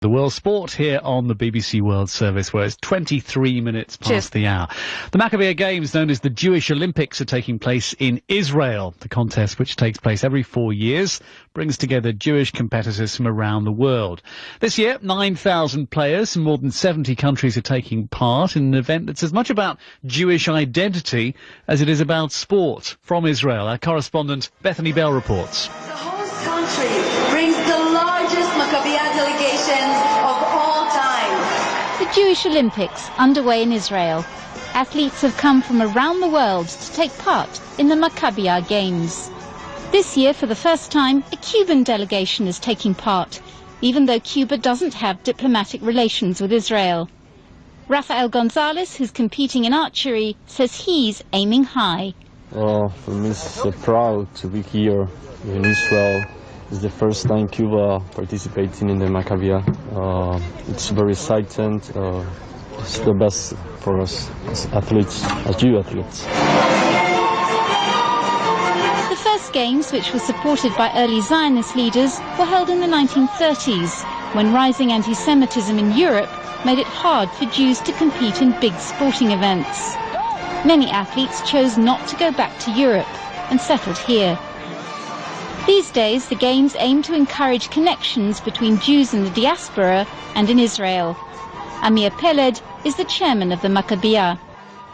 The World Sport here on the BBC World Service, where it's 23 minutes past the hour. The Maccabiah Games, known as the Jewish Olympics, are taking place in Israel. The contest, which takes place every 4 years, brings together Jewish competitors from around the world. This year, 9,000 players from more than 70 countries are taking part in an event that's as much about Jewish identity as it is about sport. From Israel, our correspondent Bethany Bell reports. The host country brings the largest Maccabiah delegation of all time. The Jewish Olympics underway in Israel. Athletes have come from around the world to take part in the Maccabiah Games. This year, for the first time, a Cuban delegation is taking part, even though Cuba doesn't have diplomatic relations with Israel. Rafael Gonzalez, who's competing in archery, says he's aiming high. For me, it's so proud to be here in Israel. It's the first time Cuba participating in the Maccabiah. It's very exciting. It's the best for us as athletes, as Jew athletes. The first games, which were supported by early Zionist leaders, were held in the 1930s, when rising anti-Semitism in Europe made it hard for Jews to compete in big sporting events. Many athletes chose not to go back to Europe and settled here. These days, the Games aim to encourage connections between Jews in the diaspora and in Israel. Amir Peled is the chairman of the Maccabiah.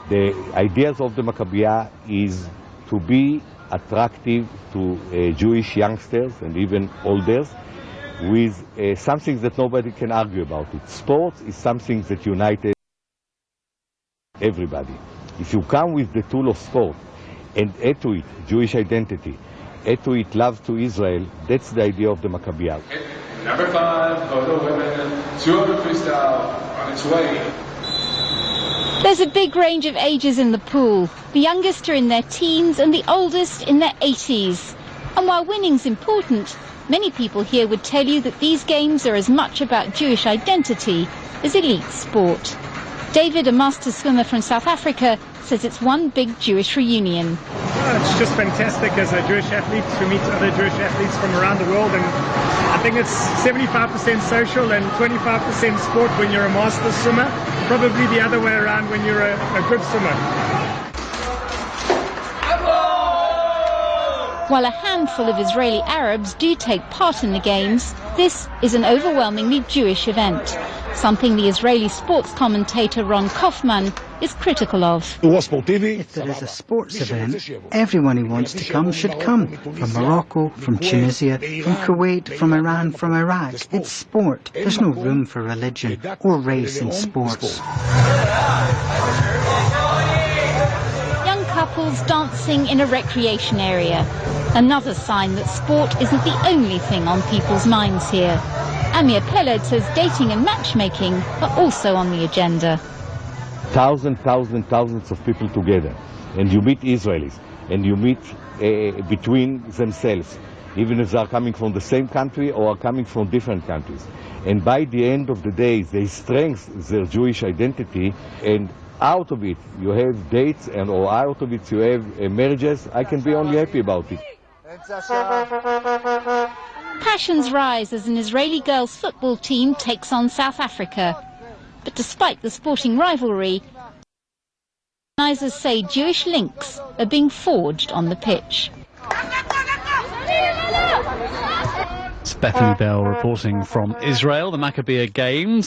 The ideas of the Maccabiah is to be attractive to Jewish youngsters and even olders with something that nobody can argue about it. Sports is something that united everybody. If you come with the tool of sport and add to it Jewish identity, add to it love to Israel, that's the idea of the Maccabiah. Number 5, photo women, 200 freestyle on its way. There's a big range of ages in the pool. The youngest are in their teens and the oldest in their 80s. And while winning's important, many people here would tell you that these games are as much about Jewish identity as elite sport. David, a master swimmer from South Africa, says it's one big Jewish reunion. It's just fantastic as a Jewish athlete to meet other Jewish athletes from around the world, and I think it's 75% social and 25% sport when you're a master swimmer, probably the other way around when you're a good swimmer. While a handful of Israeli Arabs do take part in the Games, this is an overwhelmingly Jewish event, something the Israeli sports commentator Ron Kaufman is critical of. If there is a sports event, everyone who wants to come should come. From Morocco, from Tunisia, from Kuwait, from Iran, from Iraq. It's sport. There's no room for religion or race in sports. Young couples dancing in a recreation area. Another sign that sport isn't the only thing on people's minds here. Amir Peled says dating and matchmaking are also on the agenda. Thousands of people together, and you meet Israelis, and you meet between themselves, even if they are coming from the same country or are coming from different countries. And by the end of the day, they strengthen their Jewish identity, and out of it you have dates, and or out of it you have marriages. I can be only happy about it. Passions rise as an Israeli girls' football team takes on South Africa. But despite the sporting rivalry, organizers say Jewish links are being forged on the pitch. It's Bethany Bell reporting from Israel, the Maccabiah Games.